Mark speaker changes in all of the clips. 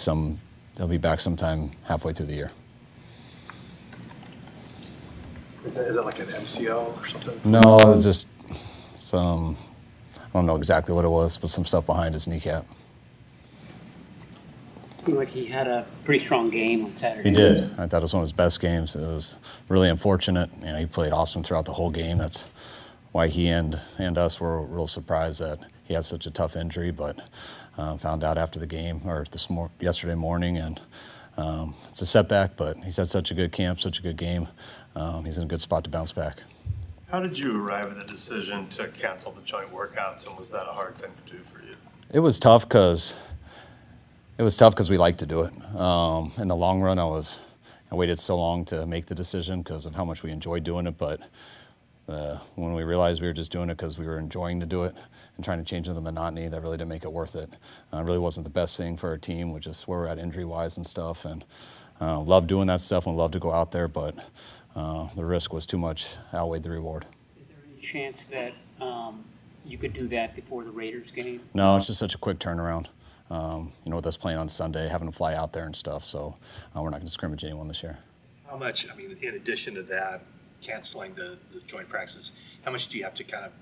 Speaker 1: he'll be back sometime halfway through the year.
Speaker 2: Is that like an MCL or something?
Speaker 1: No, it was just some, I don't know exactly what it was, but some stuff behind his kneecap.
Speaker 3: Seemed like he had a pretty strong game on Saturday.
Speaker 1: He did. I thought it was one of his best games. It was really unfortunate. He played awesome throughout the whole game. That's why he and us were real surprised that he had such a tough injury, but found out after the game, or yesterday morning, and it's a setback, but he's had such a good camp, such a good game. He's in a good spot to bounce back.
Speaker 4: How did you arrive at the decision to cancel the joint workouts, and was that a hard thing to do for you?
Speaker 1: It was tough because we like to do it. In the long run, I waited so long to make the decision because of how much we enjoyed doing it, but when we realized we were just doing it because we were enjoying to do it and trying to change the monotony, that really didn't make it worth it. It really wasn't the best thing for our team, which is where we're at injury-wise and stuff, and love doing that stuff and love to go out there, but the risk was too much, outweighed the reward.
Speaker 3: Is there any chance that you could do that before the Raiders game?
Speaker 1: No, it's just such a quick turnaround. With us playing on Sunday, having to fly out there and stuff, so we're not going to scrimmage anyone this year.
Speaker 5: How much, in addition to that, canceling the joint practices, how much do you have to kind of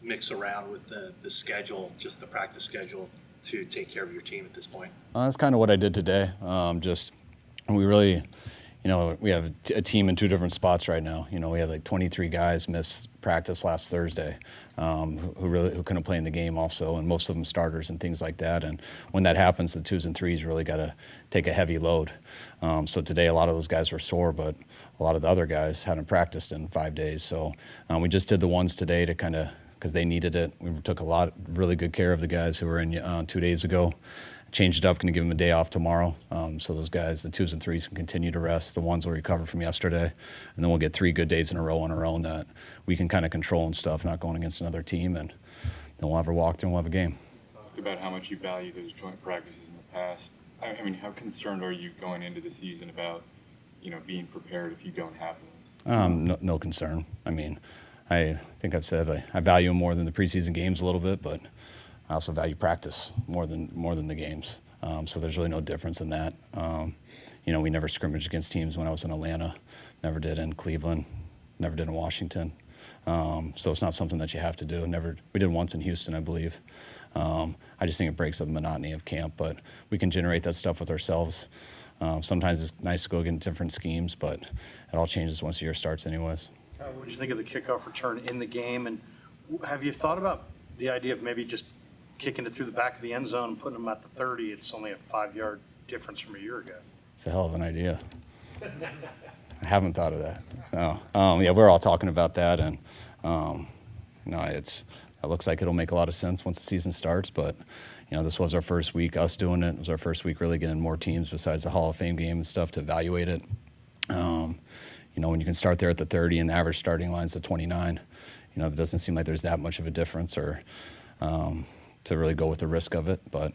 Speaker 5: mix around with the schedule, just the practice schedule, to take care of your team at this point?
Speaker 1: That's kind of what I did today. We really, we have a team in two different spots right now. We had like 23 guys miss practice last Thursday who couldn't play in the game also, and most of them starters and things like that. And when that happens, the 2s and 3s really got to take a heavy load. So today a lot of those guys were sore, but a lot of the other guys hadn't practiced in 5 days. So we just did the ones today to kind of, because they needed it. We took really good care of the guys who were in 2 days ago. Changed it up, going to give them a day off tomorrow. So those guys, the 2s and 3s, can continue to rest. The ones will recover from yesterday. And then we'll get 3 good days in a row on our own that we can kind of control and stuff, not going against another team. And then we'll have a walkthrough and we'll have a game.
Speaker 6: Talked about how much you value those joint practices in the past. How concerned are you going into the season about, being prepared if you don't have those?
Speaker 1: No concern. I think I've said I value them more than the preseason games a little bit, but I also value practice more than the games. So there's really no difference in that. We never scrimmaged against teams when I was in Atlanta, never did in Cleveland, never did in Washington. So it's not something that you have to do. We did once in Houston, I believe. I just think it breaks up the monotony of camp, but we can generate that stuff with ourselves. Sometimes it's nice to go get different schemes, but it all changes once the year starts anyways.
Speaker 2: What did you think of the kickoff return in the game? And have you thought about the idea of maybe just kicking it through the back of the end zone and putting them at the 30? It's only a 5-yard difference from a year ago.
Speaker 1: It's a hell of an idea. I haven't thought of that. No. We're all talking about that, and it looks like it'll make a lot of sense once the season starts. But this was our first week, us doing it. It was our first week really getting more teams besides the Hall of Fame game and stuff to evaluate it. When you can start there at the 30 and the average starting line's at 29, it doesn't seem like there's that much of a difference or to really go with the risk of it. But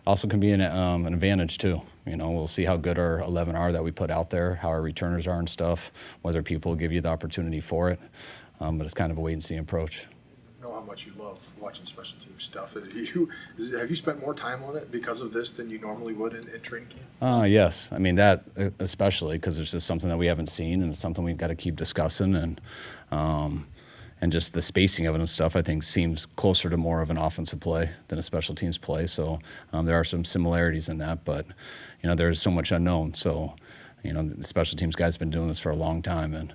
Speaker 1: also can be an advantage too. We'll see how good our 11 are that we put out there, how our returners are and stuff, whether people will give you the opportunity for it. But it's kind of a wait and see approach.
Speaker 2: I know how much you love watching special team stuff. Have you spent more time on it because of this than you normally would in training camp?
Speaker 1: Yes. That especially because it's just something that we haven't seen, and it's something we've got to keep discussing. And just the spacing of it and stuff, I think, seems closer to more of an offensive play than a special teams play. So there are some similarities in that, but, there's so much unknown. So, the special teams guys have been doing this for a long time, and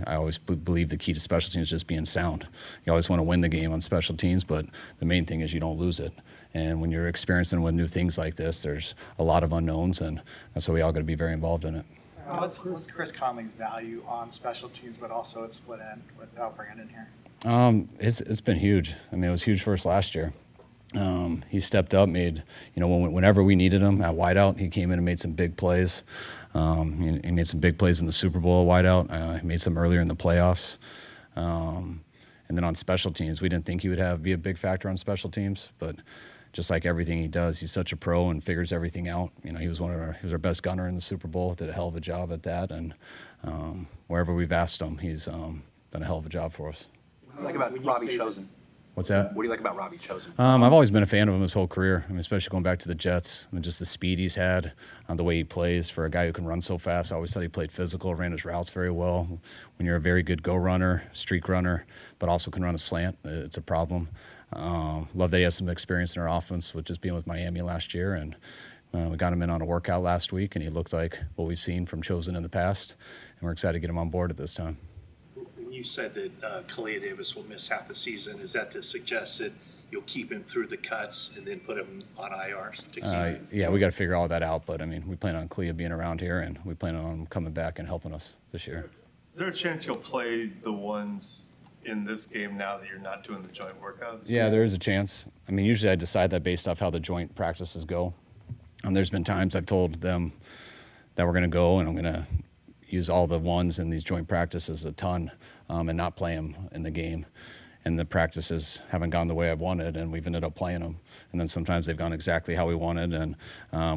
Speaker 1: I always believe the key to special teams is just being sound. You always want to win the game on special teams, but the main thing is you don't lose it. And when you're experiencing with new things like this, there's a lot of unknowns, and that's why we all got to be very involved in it.
Speaker 7: What's Chris Conley's value on special teams, but also at split end without Brandon here?
Speaker 1: It's been huge. It was huge for us last year. He stepped up, made, whenever we needed him at wideout, he came in and made some big plays. He made some big plays in the Super Bowl at wideout. He made some earlier in the playoffs. And then on special teams, we didn't think he would be a big factor on special teams, but just like everything he does, he's such a pro and figures everything out. He was our best gunner in the Super Bowl, did a hell of a job at that, and wherever we've asked him, he's done a hell of a job for us.
Speaker 8: What do you like about Robbie Chosen?
Speaker 1: What's that?
Speaker 8: What do you like about Robbie Chosen?
Speaker 1: I've always been a fan of him his whole career. I mean, especially going back to the Jets. I mean, just the speed he's had, the way he plays for a guy who can run so fast. I always thought he played physical, ran his routes very well. When you're a very good go runner, streak runner, but also can run a slant, it's a problem. Love that he has some experience in our offense with just being with Miami last year. And we got him in on a workout last week, and he looked like what we've seen from Chosen in the past. And we're excited to get him on board at this time.
Speaker 5: You said that Kalia Davis will miss half the season. Is that to suggest that you'll keep him through the cuts and then put him on IRs to keep
Speaker 1: Yeah, we got to figure all that out. But, I mean, we plan on Kalia being around here, and we plan on him coming back and helping us this year.
Speaker 4: Is there a chance you'll play the ones in this game now that you're not doing the joint workouts?
Speaker 1: Yeah, there is a chance. I mean, usually I decide that based off how the joint practices go. There's been times I've told them that we're going to go, and I'm going to use all the ones in these joint practices a ton and not play them in the game. And the practices haven't gone the way I've wanted, and we've ended up playing them. And then sometimes they've gone exactly how we wanted, and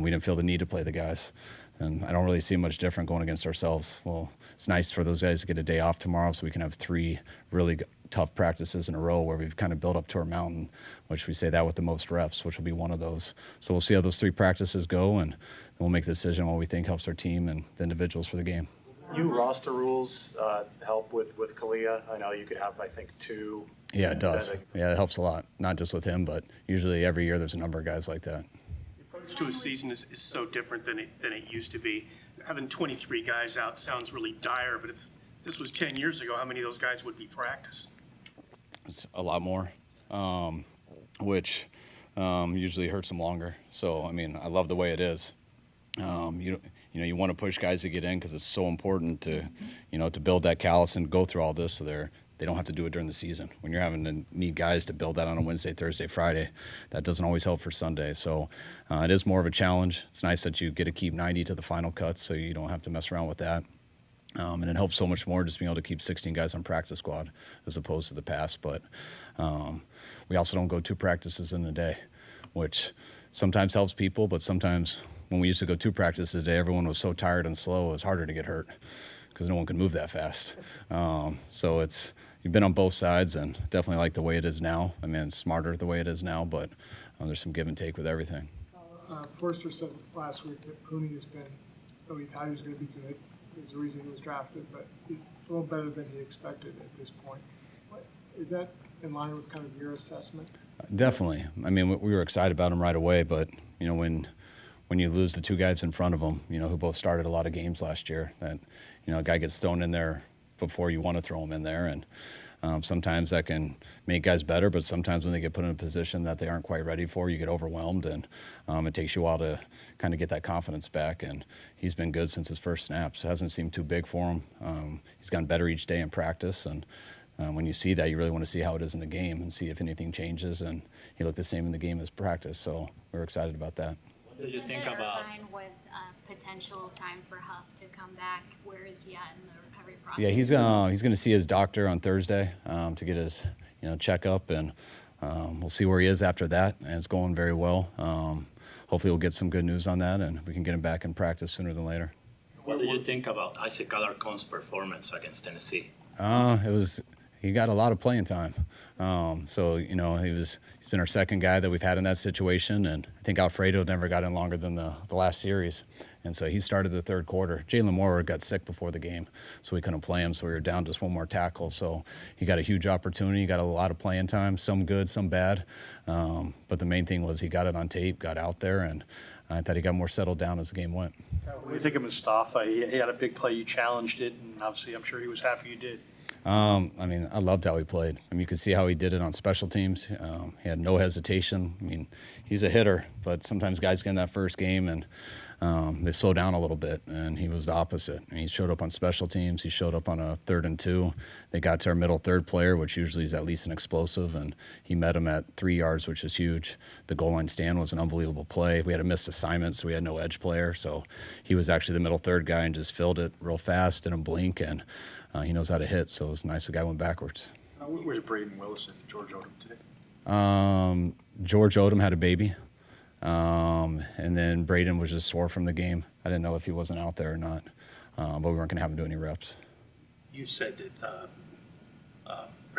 Speaker 1: we didn't feel the need to play the guys. And I don't really see much different going against ourselves. Well, it's nice for those guys to get a day off tomorrow so we can have 3 really tough practices in a row where we've kind of built up to our mountain, which we say that with the most reps, which will be one of those. So we'll see how those 3 practices go, and we'll make the decision on what we think helps our team and the individuals for the game.
Speaker 9: You roster rules help with Kalia. I know you could have, I think, 2.
Speaker 1: Yeah, it does. Yeah, it helps a lot. Not just with him, but usually every year there's a number of guys like that.
Speaker 10: Approach to a season is so different than it used to be. Having 23 guys out sounds really dire, but if this was 10 years ago, how many of those guys would be practiced?
Speaker 1: It's a lot more, which usually hurts them longer. So, I mean, I love the way it is. You want to push guys to get in because it's so important to, to build that callus and go through all this so they don't have to do it during the season. When you're having to need guys to build that on a Wednesday, Thursday, Friday, that doesn't always help for Sunday. So it is more of a challenge. It's nice that you get to keep 90 to the final cut so you don't have to mess around with that. And it helps so much more just being able to keep 16 guys on practice squad as opposed to the past. But we also don't go 2 practices in a day, which sometimes helps people, but sometimes when we used to go 2 practices a day, everyone was so tired and slow, it was harder to get hurt because no one could move that fast. So you've been on both sides, and definitely like the way it is now. I mean, it's smarter the way it is now, but there's some give and take with everything.
Speaker 11: Forster said last week that Pooney has been, though he thought he was going to be good, is the reason he was drafted, but he's a little better than he expected at this point. Is that in line with kind of your assessment?
Speaker 1: Definitely. I mean, we were excited about him right away, but, when you lose the 2 guys in front of him, who both started a lot of games last year, that, a guy gets thrown in there before you want to throw him in there. And sometimes that can make guys better, but sometimes when they get put in a position that they aren't quite ready for, you get overwhelmed, and it takes you a while to kind of get that confidence back. And he's been good since his first snaps. It hasn't seemed too big for him. He's gotten better each day in practice, and when you see that, you really want to see how it is in the game and see if anything changes. And he looked the same in the game as practice, so we're excited about that.
Speaker 3: What did you think about?
Speaker 12: Irvine was a potential time for Huff to come back. Where is he at in the recovery process?
Speaker 1: Yeah, he's going to see his doctor on Thursday to get his checkup, and we'll see where he is after that. And it's going very well. Hopefully, we'll get some good news on that, and we can get him back in practice sooner than later.
Speaker 9: What did you think about Isaac Alarcon's performance against Tennessee?
Speaker 1: He got a lot of playing time. So, he's been our second guy that we've had in that situation. And I think Alfredo never got in longer than the last series. And so he started the 3rd quarter. Jalen Moore got sick before the game, so we couldn't play him. So we were down just 1 more tackle. So he got a huge opportunity. He got a lot of playing time, some good, some bad. But the main thing was he got it on tape, got out there, and I thought he got more settled down as the game went.
Speaker 2: What do you think of Mustafa? He had a big play. You challenged it, and obviously I'm sure he was happy you did.
Speaker 1: I mean, I loved how he played. I mean, you could see how he did it on special teams. He had no hesitation. I mean, he's a hitter, but sometimes guys get in that first game and they slow down a little bit, and he was the opposite. And he showed up on special teams. He showed up on a 3rd and 2. They got to our middle 3rd player, which usually is at least an explosive, and he met him at 3 yards, which is huge. The goal line stand was an unbelievable play. We had a missed assignment, so we had no edge player. So he was actually the middle 3rd guy and just filled it real fast in a blink, and he knows how to hit, so it's nice the guy went backwards.
Speaker 8: Where's Braden Willis and George Odom today?
Speaker 1: George Odom had a baby, and then Braden was just sore from the game. I didn't know if he wasn't out there or not, but we weren't going to have him do any reps.
Speaker 5: You said that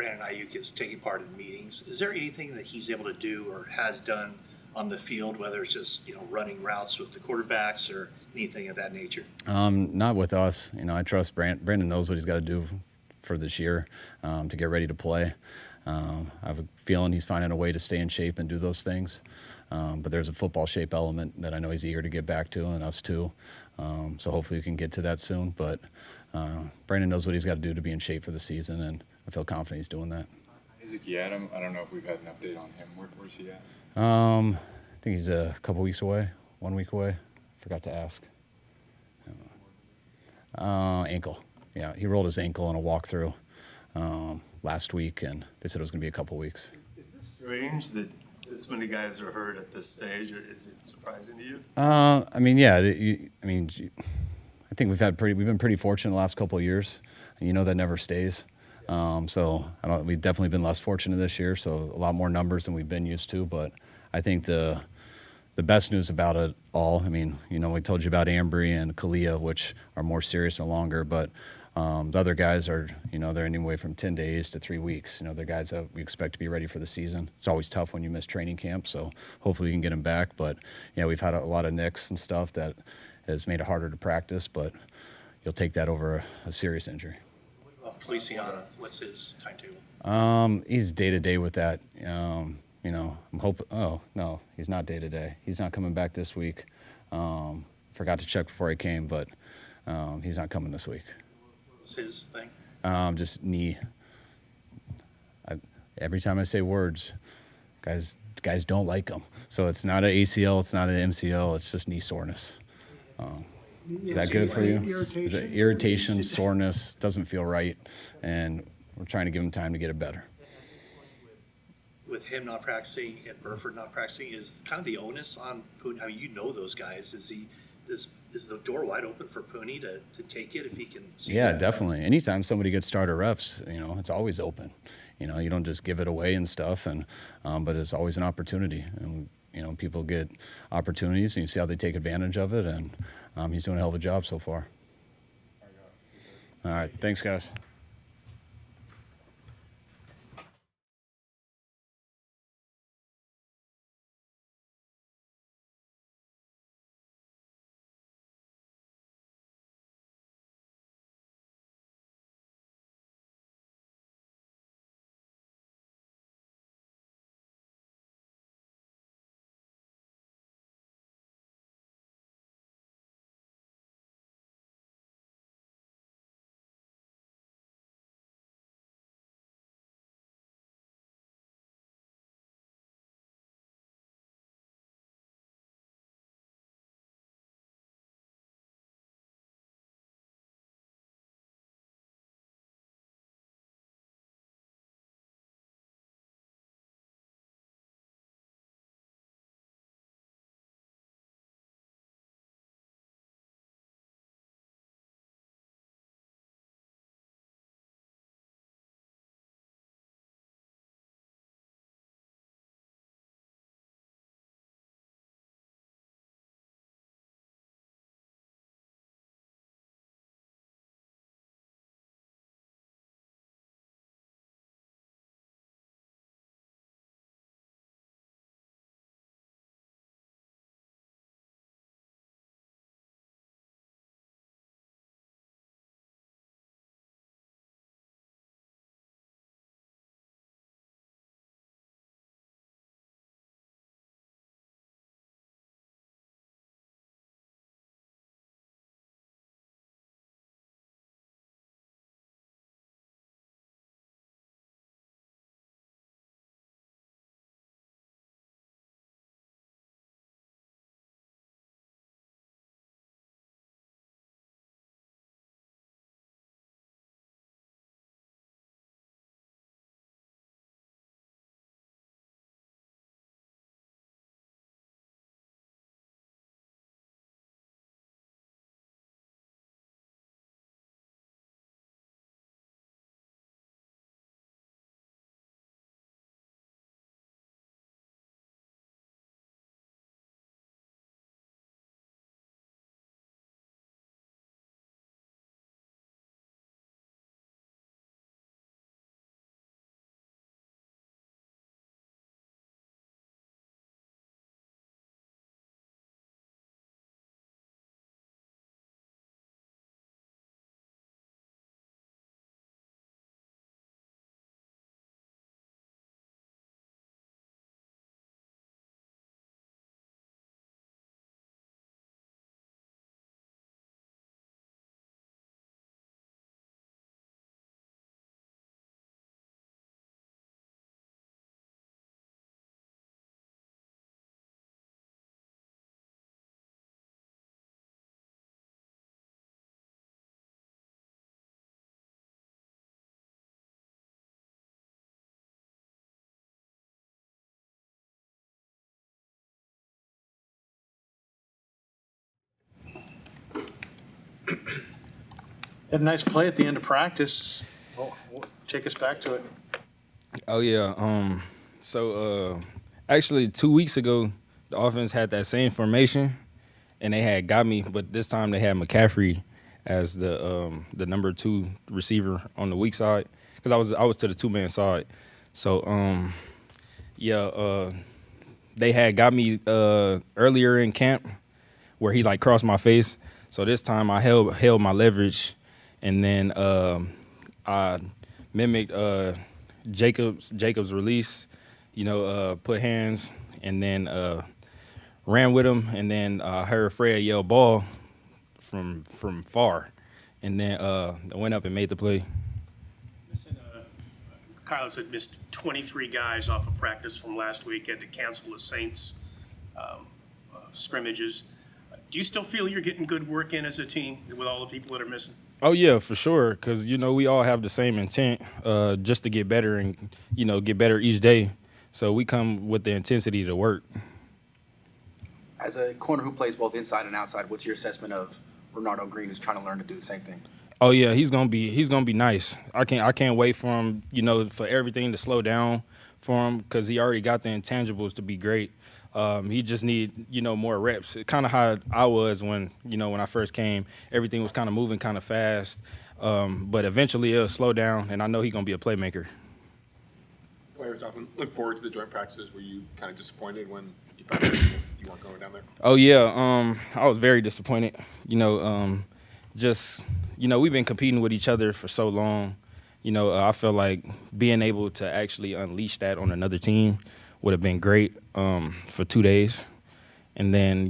Speaker 5: Brandon Ayuk is taking part in meetings. Is there anything that he's able to do or has done on the field, whether it's just, running routes with the quarterbacks or anything of that nature?
Speaker 1: Not with us. I trust Brandon knows what he's got to do for this year to get ready to play. I have a feeling he's finding a way to stay in shape and do those things. But there's a football shape element that I know he's eager to get back to, and us too. So hopefully we can get to that soon. But Brandon knows what he's got to do to be in shape for the season, and I feel confident he's doing that.
Speaker 6: Isaac Yiadom, I don't know if we've had an update on him. Where's he at?
Speaker 1: I think he's a couple weeks away, 1 week away. Forgot to ask. Ankle. Yeah, he rolled his ankle in a walkthrough last week, and they said it was going to be a couple weeks.
Speaker 4: Is this strange that this many guys are hurt at this stage, or is it surprising to you?
Speaker 1: I think we've been pretty fortunate the last couple of years. And that never stays. We've definitely been less fortunate this year, so a lot more numbers than we've been used to. But I think the best news about it all, we told you about Ambry and Kalia, which are more serious and longer, but the other guys are, they're anywhere from 10 days to 3 weeks. They're guys that we expect to be ready for the season. It's always tough when you miss training camp, so hopefully we can get them back. But, we've had a lot of nicks and stuff that has made it harder to practice, but you'll take that over a serious injury.
Speaker 5: Feliciano, what's his timetable?
Speaker 1: He's day-to-day with that. I'm hoping. Oh no, he's not day-to-day. He's not coming back this week. Forgot to check before I came, but he's not coming this week.
Speaker 5: What's his thing?
Speaker 1: Just knee. Every time I say words, guys don't like them. So it's not an ACL, it's not an MCL, it's just knee soreness. Is that good for you? Is it irritation, soreness, doesn't feel right, and we're trying to give him time to get it better.
Speaker 5: With him not practicing and Burford not practicing, is kind of the onus on Pooney? Those guys. Is the door wide open for Pooney to take it if he can see?
Speaker 1: Yeah, definitely. Anytime somebody gets starter reps, it's always open. You don't just give it away and stuff, and but it's always an opportunity. And people get opportunities, and you see how they take advantage of it, and he's doing a hell of a job so far. All right, thanks, guys.
Speaker 2: Had a nice play at the end of practice. Take us back to it.
Speaker 13: Oh yeah. Actually 2 weeks ago, the offense had that same formation, and they had got me, but this time they had McCaffrey as the number 2 receiver on the weak side, because I was to the 2-man side. So they had got me earlier in camp where he like crossed my face. So this time I held my leverage, and then I mimicked Jacob's release, put hands, and then ran with him, and then I heard Fred yell ball from far, and then I went up and made the play.
Speaker 10: Kyle had missed 23 guys off of practice from last week, had to cancel the Saints scrimmages. Do you still feel you're getting good work in as a team with all the people that are missing?
Speaker 13: Oh yeah, for sure, because we all have the same intent, just to get better and get better each day. So we come with the intensity to work.
Speaker 8: As a corner who plays both inside and outside, what's your assessment of Renardo Green, who's trying to learn to do the same thing?
Speaker 13: Oh yeah, he's gonna be nice. I can't wait for him, for everything to slow down for him, because he already got the intangibles to be great. He just need more reps. Kind of how I was when I first came. Everything was kind of moving kind of fast, but eventually it'll slow down, and I know he's gonna be a playmaker.
Speaker 14: While you were talking, look forward to the joint practices. Were you kind of disappointed when you found out you weren't going down there?
Speaker 13: Oh yeah, I was very disappointed. We've been competing with each other for so long. I felt like being able to actually unleash that on another team would have been great for 2 days, and then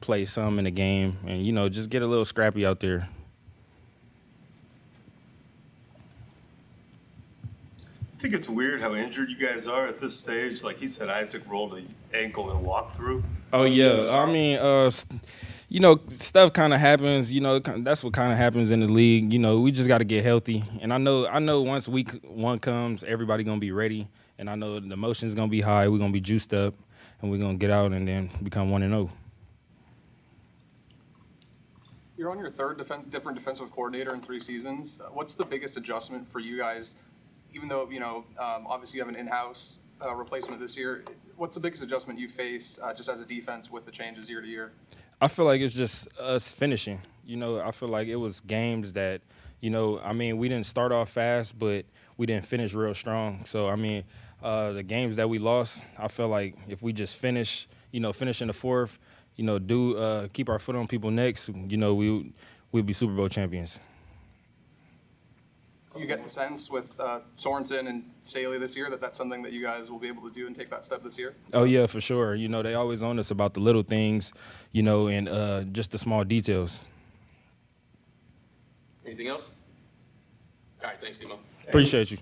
Speaker 13: play some in the game, and just get a little scrappy out there.
Speaker 4: I think it's weird how injured you guys are at this stage. Like he said, Isaac rolled an ankle and walked through.
Speaker 13: Oh yeah, I mean, stuff kind of happens. That's what kind of happens in the league. We just got to get healthy, and I know once week 1 comes, everybody gonna be ready, and I know the emotion's gonna be high. We're gonna be juiced up, and we're gonna get out and then become 1-0.
Speaker 15: You're on your third different defensive coordinator in 3 seasons. What's the biggest adjustment for you guys? Even though, obviously you have an in-house replacement this year, what's the biggest adjustment you face just as a defense with the changes year to year?
Speaker 13: I feel like it's just us finishing. I feel like it was games that, we didn't start off fast, but we didn't finish real strong. So, the games that we lost, I feel like if we just finish in the fourth, keep our foot on people's necks, we'll be Super Bowl champions.
Speaker 15: You get the sense with Sorensen and Staley this year that that's something that you guys will be able to do and take that step this year?
Speaker 13: Oh, yeah, for sure. They always on us about the little things, and just the small details.
Speaker 14: Anything else? All right, thanks, Nemo.
Speaker 13: Appreciate you.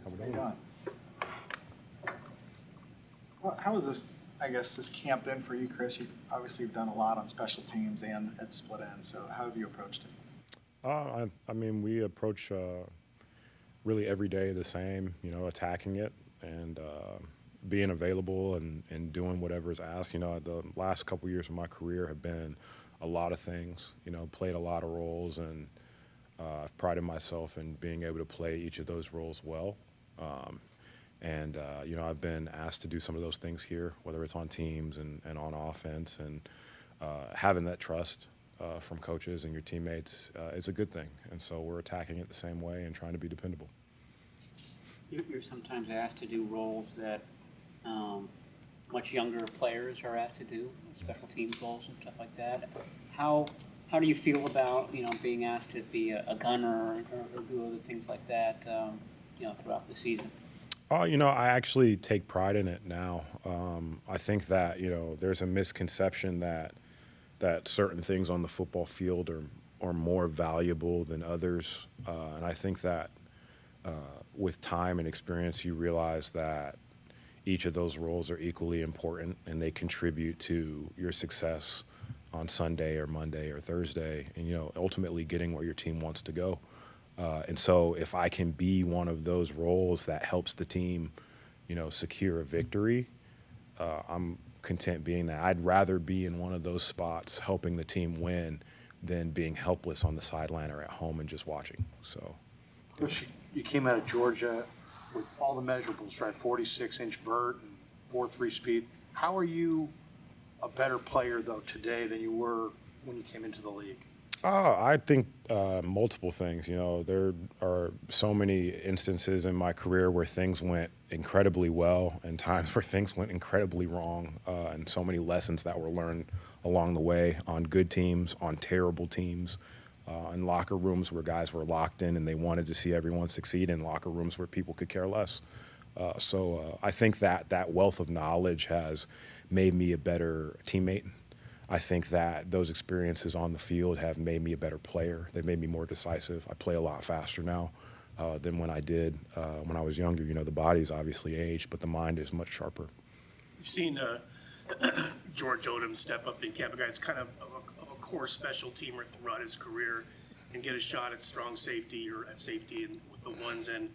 Speaker 7: How you doing? How has this, I guess, this camp been for you, Chris? You obviously have done a lot on special teams and at split end, so how have you approached it?
Speaker 16: I mean, we approach really every day the same, attacking it and being available and doing whatever is asked. The last couple years of my career have been a lot of things, played a lot of roles, and I've prided myself in being able to play each of those roles well. I've been asked to do some of those things here, whether it's on teams and on offense, and having that trust from coaches and your teammates is a good thing. And so we're attacking it the same way and trying to be dependable.
Speaker 3: You're sometimes asked to do roles that much younger players are asked to do, special teams roles and stuff like that. How do you feel about being asked to be a gunner or do other things like that throughout the season?
Speaker 16: I actually take pride in it now. I think that there's a misconception that certain things on the football field are more valuable than others, and I think that with time and experience, you realize that each of those roles are equally important, and they contribute to your success on Sunday or Monday or Thursday, and ultimately getting where your team wants to go. And so if I can be one of those roles that helps the team, secure a victory, I'm content being that. I'd rather be in one of those spots helping the team win than being helpless on the sideline or at home and just watching. So,
Speaker 2: Coach, you came out of Georgia with all the measurables, right? 46-inch vert and 4.3 speed. How are you a better player, though, today than you were when you came into the league?
Speaker 16: I think multiple things. There are so many instances in my career where things went incredibly well and times where things went incredibly wrong, and so many lessons that were learned along the way on good teams, on terrible teams, in locker rooms where guys were locked in and they wanted to see everyone succeed, in locker rooms where people could care less. So I think that wealth of knowledge has made me a better teammate. I think that those experiences on the field have made me a better player. They've made me more decisive. I play a lot faster now than when I did when I was younger. The body's obviously aged, but the mind is much sharper.
Speaker 10: You've seen George Odom step up in camp. A guy that's kind of a core special teamer throughout his career and get a shot at strong safety or at safety and with the ones and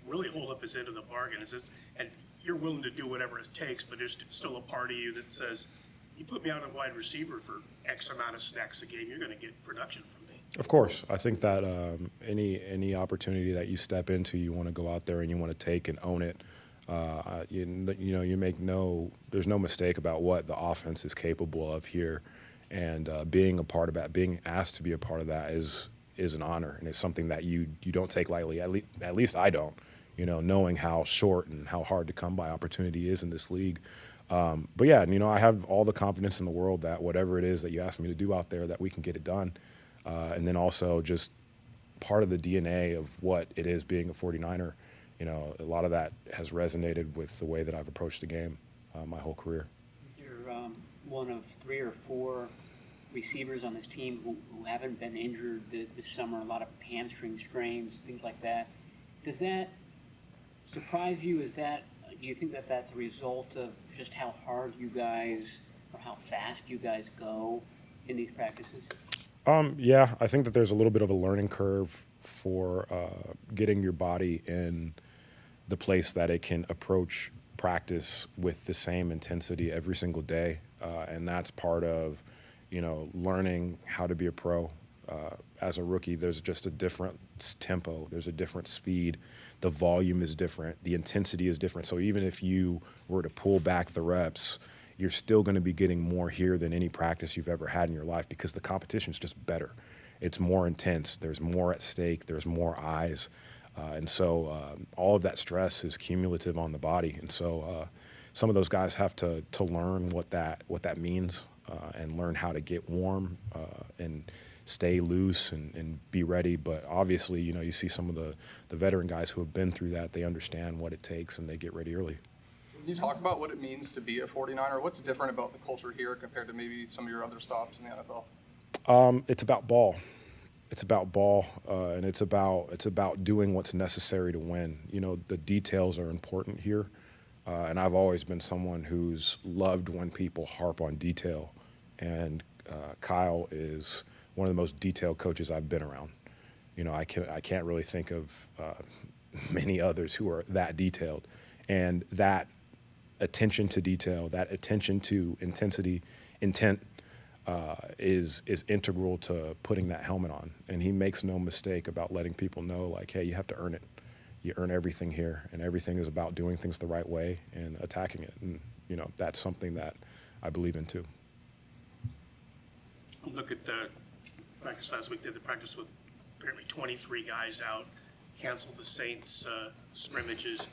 Speaker 10: really hold up his end of the bargain. And you're willing to do whatever it takes, but there's still a part of you that says, you put me out at wide receiver for X amount of snaps a game, you're going to get production from me.
Speaker 16: Of course. I think that any opportunity that you step into, you want to go out there and you want to take and own it. There's no mistake about what the offense is capable of here. And being a part of that, being asked to be a part of that is an honor. And it's something that you don't take lightly. At least I don't, knowing how short and how hard to come by opportunity is in this league. But yeah, I have all the confidence in the world that whatever it is that you ask me to do out there, that we can get it done. And then also just part of the DNA of what it is being a 49er, a lot of that has resonated with the way that I've approached the game my whole career.
Speaker 3: You're one of 3 or 4 receivers on this team who haven't been injured this summer, a lot of hamstring strains, things like that. Does that surprise you? Do you think that that's a result of just how hard you guys or how fast you guys go in these practices?
Speaker 16: Yeah, I think that there's a little bit of a learning curve for getting your body in the place that it can approach practice with the same intensity every single day. And that's part of, learning how to be a pro. As a rookie, there's just a different tempo. There's a different speed. The volume is different. The intensity is different. So even if you were to pull back the reps, you're still going to be getting more here than any practice you've ever had in your life because the competition is just better. It's more intense. There's more at stake. There's more eyes. And so all of that stress is cumulative on the body. And so some of those guys have to learn what that means and learn how to get warm and stay loose and be ready. But obviously, you see some of the veteran guys who have been through that. They understand what it takes and they get ready early.
Speaker 15: Can you talk about what it means to be a 49er? What's different about the culture here compared to maybe some of your other stops in the NFL?
Speaker 16: It's about ball. it's about ball, and it's about doing what's necessary to win. You know, the details are important here, and I've always been someone who's loved when people harp on detail, and Kyle is one of the most detailed coaches I've been around. You know, I can't really think of many others who are that detailed, and that attention to detail, that attention to intent is integral to putting that helmet on. And he makes no mistake about letting people know, like, hey, you have to earn it. You earn everything here, and everything is about doing things the right way and attacking it. And you know, that's something that I believe in too.
Speaker 10: Look at the practice last week. Did the practice with apparently 23 guys out, canceled the Saints scrimmages.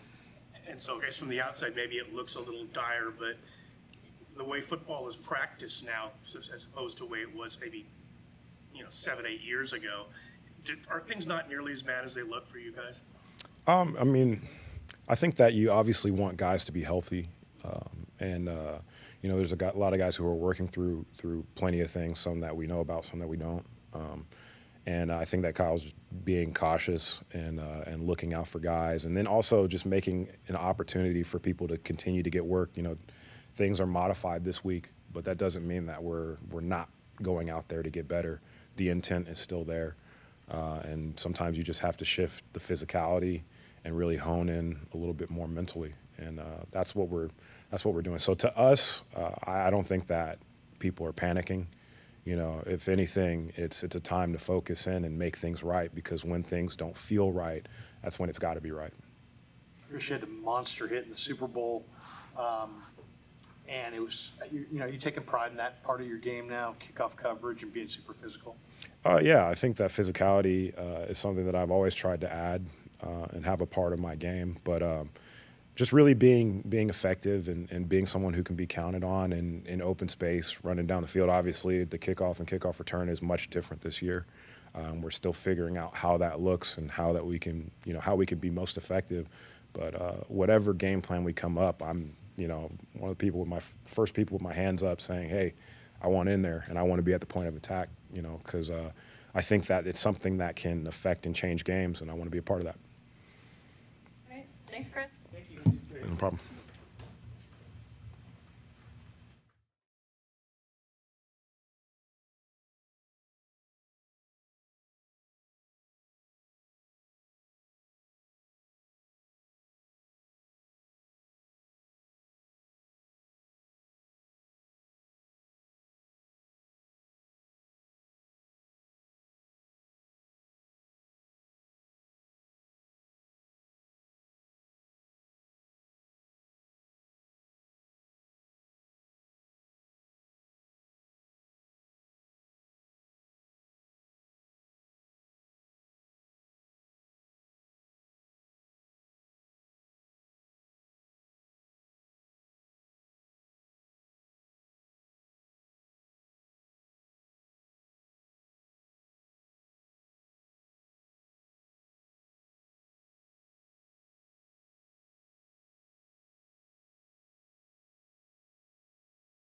Speaker 10: And so I guess from the outside, maybe it looks a little dire, but the way football is practiced now, as opposed to the way it was maybe, 7, 8 years ago, are things not nearly as bad as they look for you guys?
Speaker 16: I mean, I think that you obviously want guys to be healthy, and there's a lot of guys who are working through plenty of things, some that we know about, some that we don't. And I think that Kyle's being cautious and looking out for guys, and then also just making an opportunity for people to continue to get work. You know, things are modified this week, but that doesn't mean that we're not going out there to get better. The intent is still there, and sometimes you just have to shift the physicality and really hone in a little bit more mentally, and that's what we're doing. So to us, I don't think that people are panicking. You know, if anything, it's a time to focus in and make things right, because when things don't feel right, that's when it's got to be right.
Speaker 2: Chris, you had a monster hit in the Super Bowl, and it was, you taking pride in that part of your game now, kickoff coverage and being super physical?
Speaker 16: Yeah, I think that physicality is something that I've always tried to add and have a part of my game, but just really being effective and being someone who can be counted on in open space, running down the field. Obviously, the kickoff and kickoff return is much different this year. We're still figuring out how that looks and how that we can, how we can be most effective. But whatever game plan we come up, I'm, one of the people first people with my hands up saying, hey, I want in there and I want to be at the point of attack, because I think that it's something that can affect and change games, and I want to be a part of that.
Speaker 17: All right. Thanks, Chris.
Speaker 16: No problem.